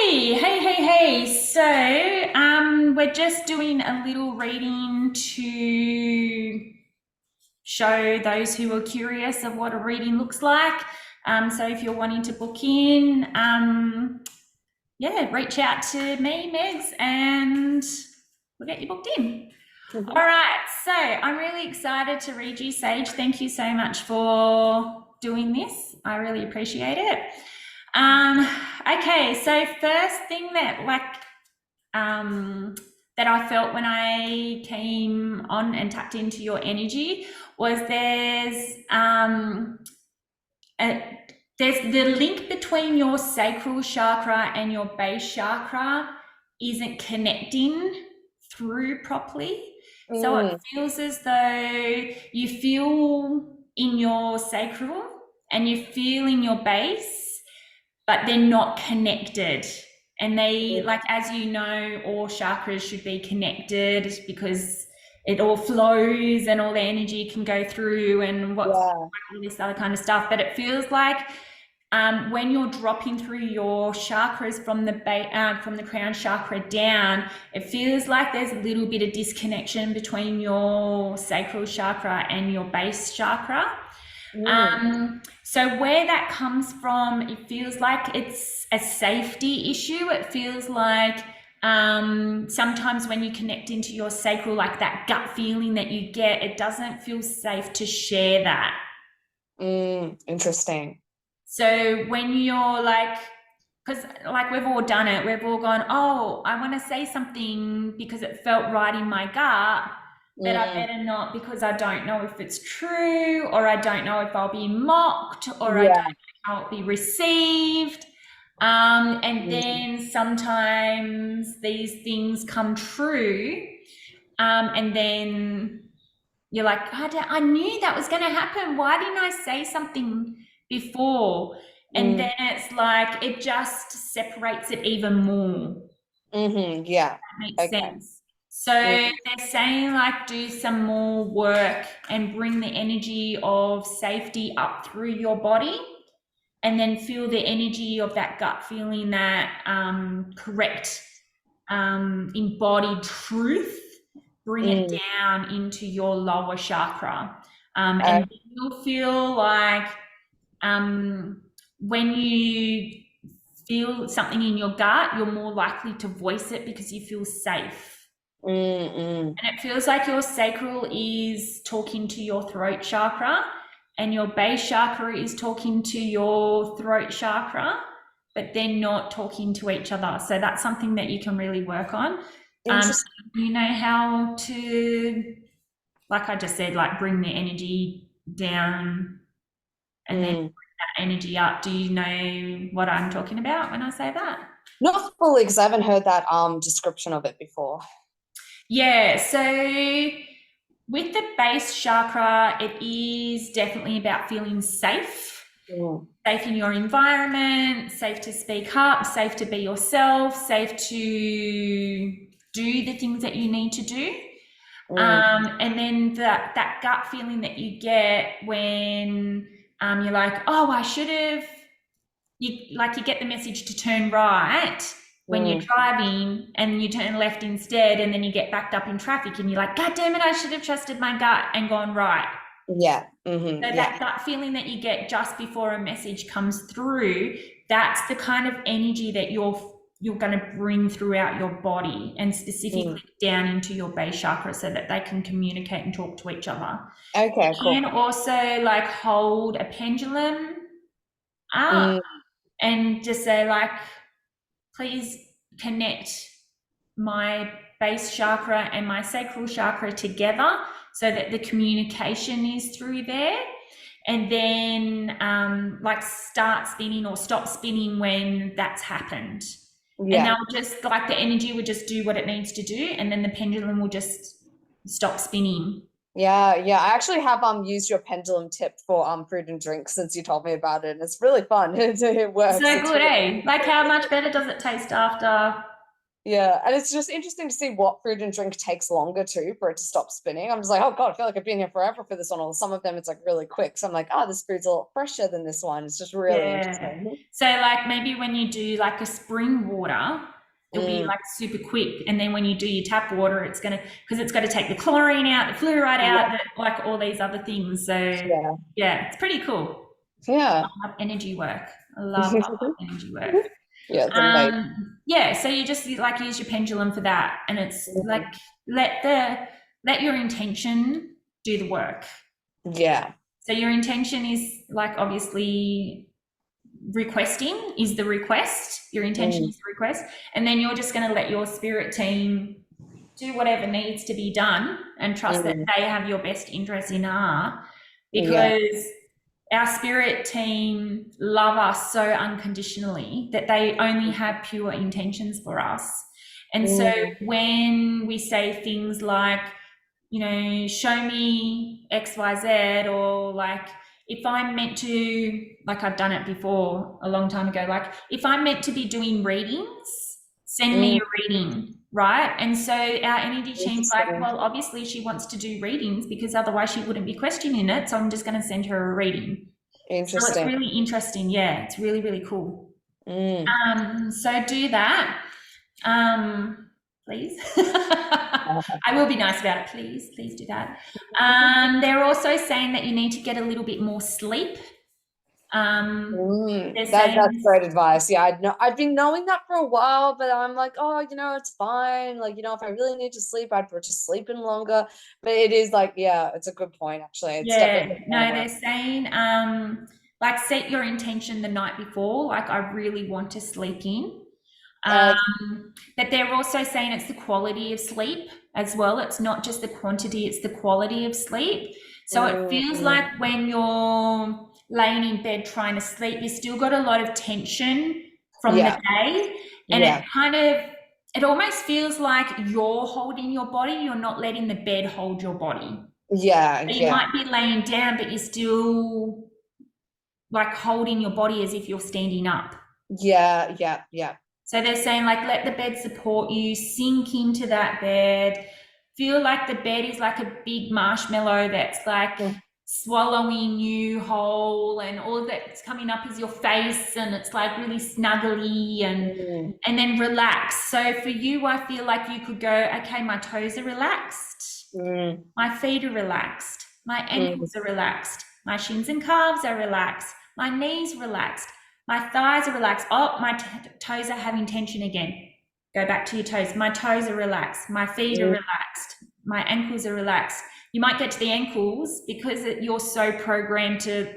Hey. We're just doing a little reading to show those who are curious of what a reading looks like. So if you're wanting to book in, reach out to me, Megs, and we'll get you booked in. Mhm. All right, so I'm really excited to read you, Sage. Thank you so much for doing this. I really appreciate it. Um, okay, so first thing um, that I felt when I came on and tapped into your energy was a, there's the link between your sacral chakra and your base chakra isn't connecting through properly. So it Mm, feels as though you feel in your sacral and you feel in your base, but they're not connected. And they, mm, like, as you know, all chakras should be connected because it all flows and all the energy can go through and what's yeah. all this other kind of stuff. But it feels like when you're dropping through your chakras from the crown chakra down, it feels like there's a little bit of disconnection between your sacral chakra and your base chakra. Mm, So where that comes from, it feels like it's a safety issue. It feels like sometimes when you connect into your sacral, like that gut feeling that you get, it doesn't feel safe to share that. interesting. So when you're like, because like we've all done it, we've all gone, oh, I want to say something because it felt right in my gut, but I Mm, better not because I don't know if it's true, or I don't know if I'll be mocked, or I don't yeah. know how it'll be received. And Mm, then sometimes these things come true, and then you're like, I knew that was going to happen. Why didn't I say something before? And mm, then it's like, it just separates it even more. yeah. That makes Okay. sense. So Mm, they're saying, like, do some more work and bring the energy of safety up through your body. And then feel the energy of that gut feeling, that correct embodied truth, bring it mm, down into your lower chakra. uh, And you'll feel like um, when you feel something in your gut, you're more likely to voice it because you feel safe. mm. And it feels like your sacral is talking to your throat chakra, and your base chakra is talking to your throat chakra, but they're not talking to each other. So that's something that you can really work on. Um, Interesting. you know how to, like I just said, like bring the energy down and then Mm. that energy up. Do you know what I'm talking about when I say that? Not fully, because I haven't heard that description of it before. Yeah, so with the base chakra, it is definitely about feeling safe, Mm, safe in your environment, safe to speak up, safe to be yourself, safe to do the things that you need to do. mm, And then that gut feeling that you get when you're like, oh, I should have, you get the message to turn right when you're mm. driving, and you turn left instead, and then you get backed up in traffic and you're like, God damn it, I should have trusted my gut and gone right. Yeah. So Yeah. that gut feeling that you get just before a message comes through, that's the kind of energy that you're going to bring throughout your body, and Mm. specifically down into your base chakra, so that they can communicate and talk to each other. Okay, You cool. can also like hold a pendulum up Mm, and just say like, please connect my base chakra and my sacral chakra together so that the communication is through there. And then like start spinning or stop spinning when that's happened. And yeah. they'll just, like, the energy would just do what it needs to do, and then the pendulum will just stop spinning. Yeah. I actually have used your pendulum tip for food and drink since you told me about it. It's really fun. It works. So It's good, really eh? Like, how much better does it taste after? Yeah, and it's just interesting to see what food and drink takes longer too for it to stop spinning. I'm just like, oh God, I feel like I've been here forever for this one. Or some of them it's like really quick. So I'm like, oh, this food's a lot fresher than this one. It's just really Yeah. interesting. So like maybe when you do like a spring water, it'll be Mm, like super quick. And then when you do your tap water, it's gonna, because it's got to take the chlorine out, the fluoride yeah, out, like all these other things. So yeah, yeah, it's pretty cool. yeah. I love energy work. I love energy work. Yeah, it's amazing. Yeah, so you just like use your pendulum for that. And it's like Mm, let your intention do the work. yeah. So your intention is like obviously requesting is the request. Your intention Mm, is the request. And then you're just going to let your spirit team do whatever needs to be done and trust that mm, they have your best interest in heart, yeah. because our spirit team love us so unconditionally that they only have pure intentions for us. And so Mm, when we say things like, you know, show me XYZ, or like, if I'm meant to, like I've done it before a long time ago, like if I'm meant to be doing readings, send me mm, a reading, right? And so our energy team's like, interesting. well, obviously she wants to do readings because otherwise she wouldn't be questioning it. So I'm just going to send her a reading. So it's Interesting. really interesting. Yeah, it's really, really cool. Mm. So do that. Please. I will be nice about it. Please do that. They're also saying that you need to get a little bit more sleep. They're That's saying, great advice. Yeah, I've been knowing that for a while, but I'm like, oh, it's fine. Like, if I really need to sleep, I'd just sleep in longer. But it is like, yeah, it's a good point actually. It's definitely yeah, something I no, wanna they're saying, like set your intention the night before. Like I really want to sleep in. work. But they're also saying it's the quality of sleep as well. It's not just the quantity, it's the quality of sleep. So it feels like Mm, when you're laying in bed trying to sleep, you've still got a lot of tension from the yeah, day. And yeah, it almost feels like you're holding your body, you're not letting the bed hold your body. yeah, So you yeah, might be laying down, but you're still like holding your body as if you're standing up. yeah, yeah, yeah. So they're saying, like, let the bed support you, sink into that bed, feel like the bed is like a big marshmallow that's like Mm, swallowing you whole, and all that's coming up is your face, and it's like really snuggly, mm, and then relax. So for you, I feel like you could go, okay, my toes are relaxed, mm, my feet are relaxed, my mm, ankles are relaxed, my shins and calves are relaxed, my knees relaxed, my thighs are relaxed. Oh, my toes are having tension again. Go back to your toes. My toes are relaxed. My feet are mm, relaxed. My ankles are relaxed. You might get to the ankles because you're so programmed to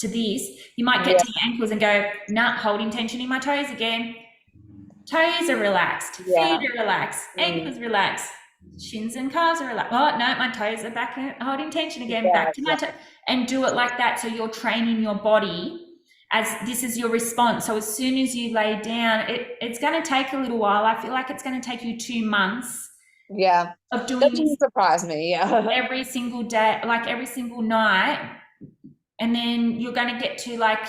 this. You might get yeah, to the ankles and go, nah, holding tension in my toes again. Toes are relaxed. Feet yeah, are relaxed. mm, Ankles relaxed. Shins and calves are relaxed. Oh no, my toes are back holding tension again. yeah, Back to my yeah, toe, and do it like that. So you're training your body as this is your response. So as soon as you lay down, it's going to take a little while. I feel like it's going to take you 2 months yeah. of That doing this doesn't surprise me. Yeah. every single day, like every single night, and then you're going to get to like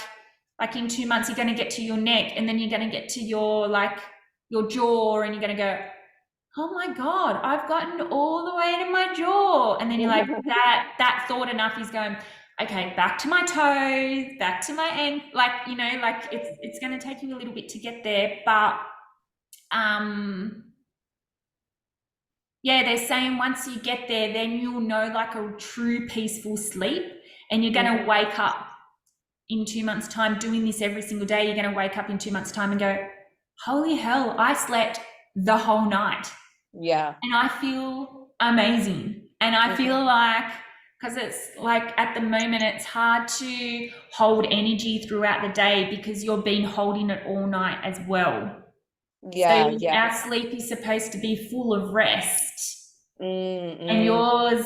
in 2 months you're going to get to your neck, and then you're going to get to your like your jaw, and you're going to go, oh my god, I've gotten all the way to my jaw. And then you're like, that thought enough is going, okay, back to my toes, back to my ankle. Like, like it's going to take you a little bit to get there, but yeah, they're saying once you get there, then you'll know like a true peaceful sleep, and you're going to wake up in 2 months time doing this every single day. You're going to wake up in 2 months time and go, holy hell, I slept the whole night. Yeah. And I feel amazing. And I feel like, because it's like at the moment, it's hard to hold energy throughout the day because you're been holding it all night as well. Yeah, So yeah. our sleep is supposed to be full of rest, Mm, and mm, yours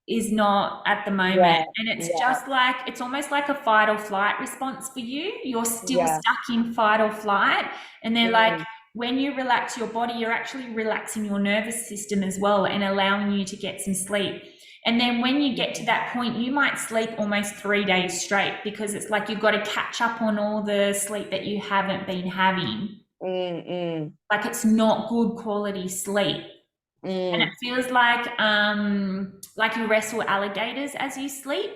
is not at the moment. yeah, And it's yeah, just like, it's almost like a fight or flight response for you. You're still yeah. stuck in fight or flight. And they're like, Mm, when you relax your body, you're actually relaxing your nervous system as well and allowing you to get some sleep. And then when you get to that point, you might sleep almost 3 days straight because it's like you've got to catch up on all the sleep that you haven't been having. mm, Like it's not good quality sleep. And it mm, feels like you wrestle alligators as you sleep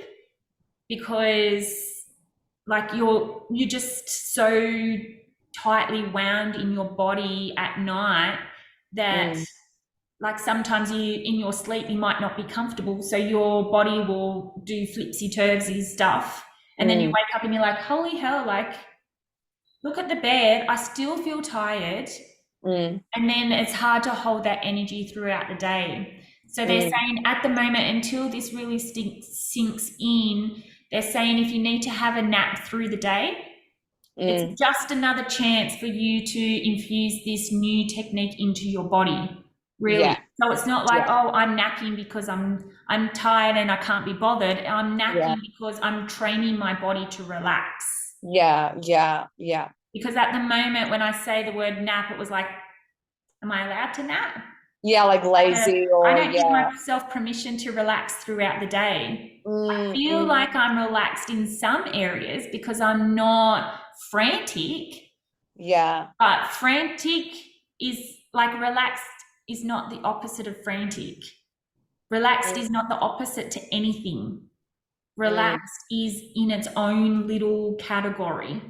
because like you're just so tightly wound in your body at night that mm, like sometimes you in your sleep you might not be comfortable, so your body will do flipsy turvsy stuff, and then you mm, wake up and you're like, holy hell, like look at the bed, I still feel tired. mm, And then it's hard to hold that energy throughout the day. So they're mm, saying at the moment, until this really sinks in, they're saying if you need to have a nap through the day, it's mm. just another chance for you to infuse this new technique into your body. Really. Yeah, So it's not like, yeah, oh, I'm napping because I'm tired and I can't be bothered. I'm yeah, napping because I'm training my body to relax. yeah, yeah, yeah. Because at the moment when I say the word nap, it was like, am I allowed to nap? Yeah, like lazy I or don't give yeah. myself permission to relax throughout the day. I Mm, feel mm, like I'm relaxed in some areas because I'm not frantic, yeah. but frantic is like relaxed is not the opposite of frantic. Relaxed is Mm, not the opposite to anything. mm. Relaxed is in its own little category.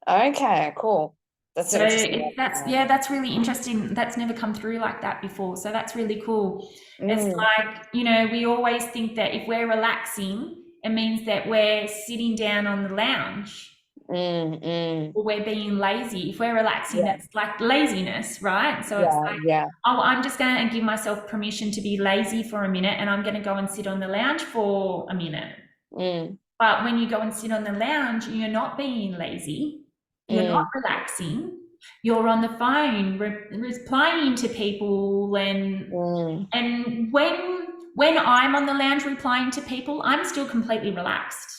Okay, cool. That's So an interesting that's one. yeah, that's really interesting. That's never come through like that before. So that's really cool. It's Mm, like, we always think that if we're relaxing, it means that we're sitting down on the lounge mm, mm. or we're being lazy. If we're relaxing, Yeah, that's like laziness, right? So it's yeah, like, yeah. oh, I'm just going to give myself permission to be lazy for a minute and I'm going to go and sit on the lounge for a minute. Mm, But when you go and sit on the lounge, you're not being lazy, you're not mm, relaxing, you're on the phone replying to people, and mm, and when I'm on the lounge replying to people, I'm still completely relaxed.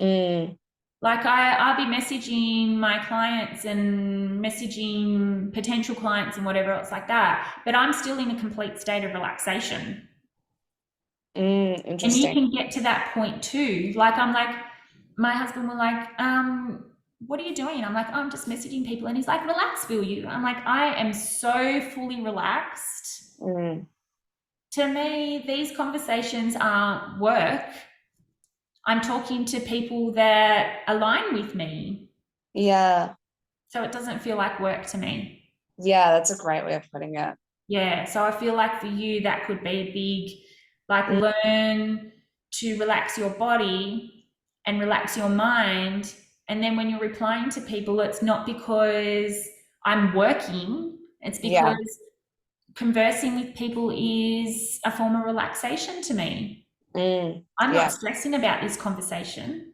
mm. Like I'll be messaging my clients and messaging potential clients and whatever else like that, but I'm still in a complete state of relaxation. And you Interesting. can get to that point too. Like I'm like, my husband will like, what are you doing? I'm like, oh, I'm just messaging people. And he's like, relax, will you? I'm like, I am so fully relaxed. Mm, To me, these conversations aren't work. I'm talking to people that align with me. yeah, So it doesn't feel like work to me. yeah, that's a great way of putting it. Yeah. So I feel like for you, that could be a big, like, Mm, learn to relax your body and relax your mind. And then when you're replying to people, it's not because I'm working, it's yeah, because conversing with people is a form of relaxation to me. I'm not yeah, stressing about this conversation.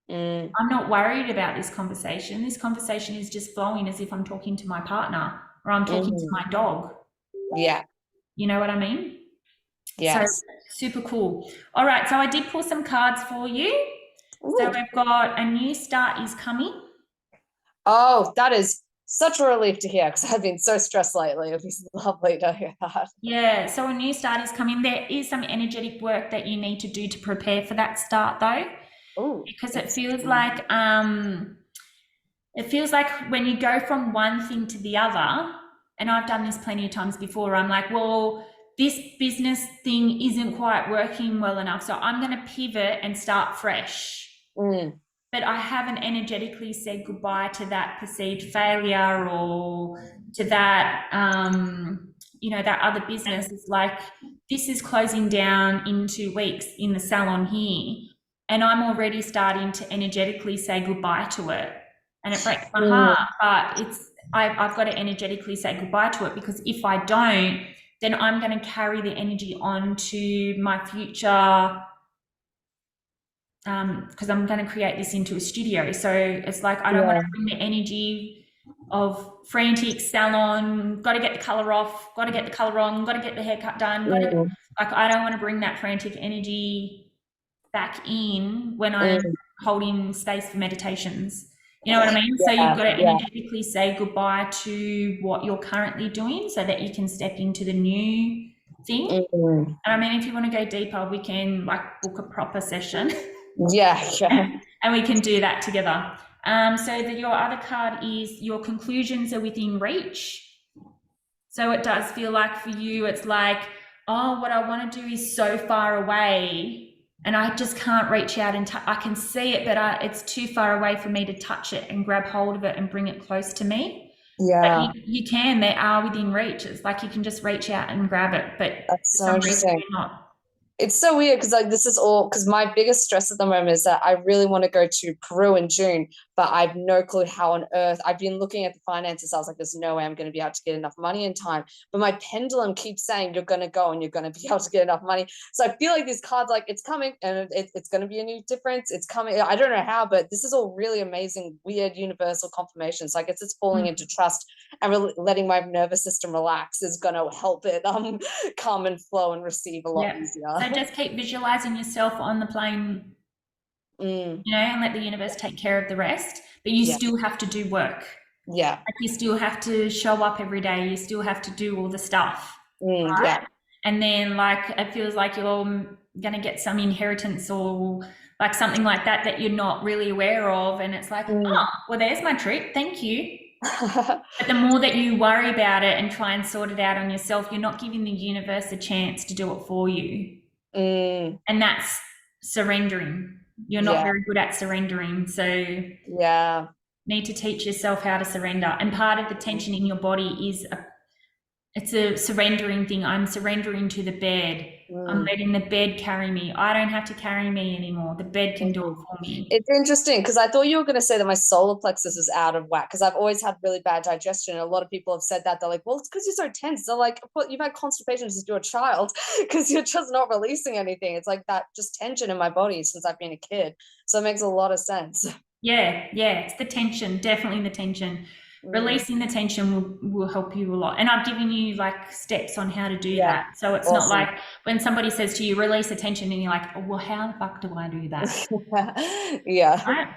mm, I'm not worried about this conversation. This conversation is just flowing as if I'm talking to my partner or I'm talking to mm, my dog. yeah, You know what I mean? So yes. super cool. All right, so I did pull some cards for you. So Ooh. we've got a new start is coming. Oh, that is such a relief to hear because I've been so stressed lately. It'd be lovely to hear that. Yeah, so a new start is coming. There is some energetic work that you need to do to prepare for that start though, Oh, because it feels like when you go from one thing to the other, and I've done this plenty of times before, I'm like, well, this business thing isn't quite working well enough, so I'm going to pivot and start fresh. mm, But I haven't energetically said goodbye to that perceived failure or to that, that other business. It's like, this is closing down in 2 weeks in the salon here. And I'm already starting to energetically say goodbye to it. And it breaks my mm, heart, but I've got to energetically say goodbye to it, because if I don't, then I'm going to carry the energy on to my future, because I'm going to create this into a studio. So it's like, I don't want yeah, to bring the energy of frantic salon, got to get the color off, got to get the color on, got to get the haircut done, mm, like, I don't want to bring that frantic energy back in when I'm mm, holding space for meditations. You know what I mean? So you've yeah, got to yeah, energetically say goodbye to what you're currently doing so that you can step into the new thing. mm, And I mean, if you want to go deeper, we can like book a proper session yeah, yeah. and we can do that together. So that your other card is your conclusions are within reach. So it does feel like for you, it's like, oh, what I want to do is so far away and I just can't reach out and I can see it, but it's too far away for me to touch it and grab hold of it and bring it close to me. Yeah, But they are within reach. It's like you can just reach out and grab it, but that's for so some reason interesting. you're not. It's so weird because like this is all because my biggest stress at the moment is that I really want to go to Peru in June, but I have no clue how on earth. I've been looking at the finances. I was like, there's no way I'm going to be able to get enough money in time. But my pendulum keeps saying you're going to go and you're going to be able to get enough money. So I feel like these cards, like it's coming and it's going to be a new difference. It's coming. I don't know how, but this is all really amazing, weird, universal confirmations. So I guess it's falling into trust and letting my nervous system relax is going to help it come and flow and receive a lot easier. So just keep visualizing yourself on the plane, you know, and let the universe take care of the rest. But you still have to do work. Yeah. Like you still have to show up every day. You still have to do all the stuff. Right? Yeah. And then like it feels like you're gonna get some inheritance or like something like that you're not really aware of. And it's like, oh, well, there's my treat. Thank you. But the more that you worry about it and try and sort it out on yourself, you're not giving the universe a chance to do it for you. And that's surrendering. You're not very good at surrendering. So need to teach yourself how to surrender. And part of the tension in your body is it's a surrendering thing. I'm surrendering to the bed. I'm letting the bed carry me. I don't have to carry me anymore. The bed can do it for me. It's interesting because I thought you were going to say that my solar plexus is out of whack because I've always had really bad digestion. And a lot of people have said that. They're like, well, it's because you're so tense. They're like, well, you've had constipation since you're a child because you're just not releasing anything. It's like that just tension in my body since I've been a kid. So it makes a lot of sense. Yeah, it's the tension, definitely the tension. Releasing the tension will help you a lot. And I've given you like steps on how to do that. So it's not like when somebody says to you, release the tension and you're like, oh, well, how the fuck do I do that? Right?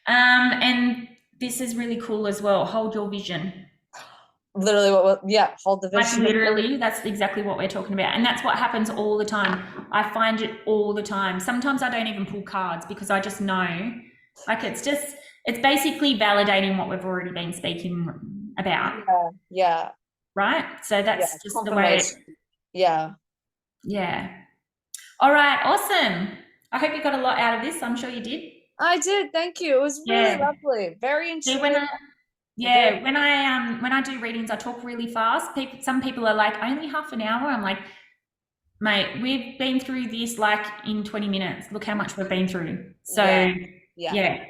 And this is really cool as well. Hold your vision. Literally, hold the vision. Like literally, that's exactly what we're talking about. And that's what happens all the time. I find it all the time. Sometimes I don't even pull cards because I just know. Like it's basically validating what we've already been speaking about. Yeah. Right? So that's just the way. Yeah. All right. Awesome. I hope you got a lot out of this. I'm sure you did. I did. Thank you. It was really lovely. Very intuitive. When I do readings, I talk really fast. Some people are like, only half an hour. I'm like, mate, we've been through this like in 20 minutes. Look how much we've been through. So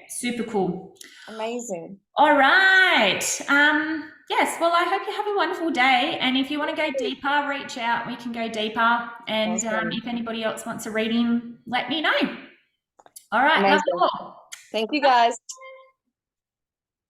super cool. Amazing. All right. Yes, well, I hope you have a wonderful day. And if you want to go deeper, reach out. We can go deeper. And if anybody else wants a reading, let me know. All right. Love you all. Thank you, guys.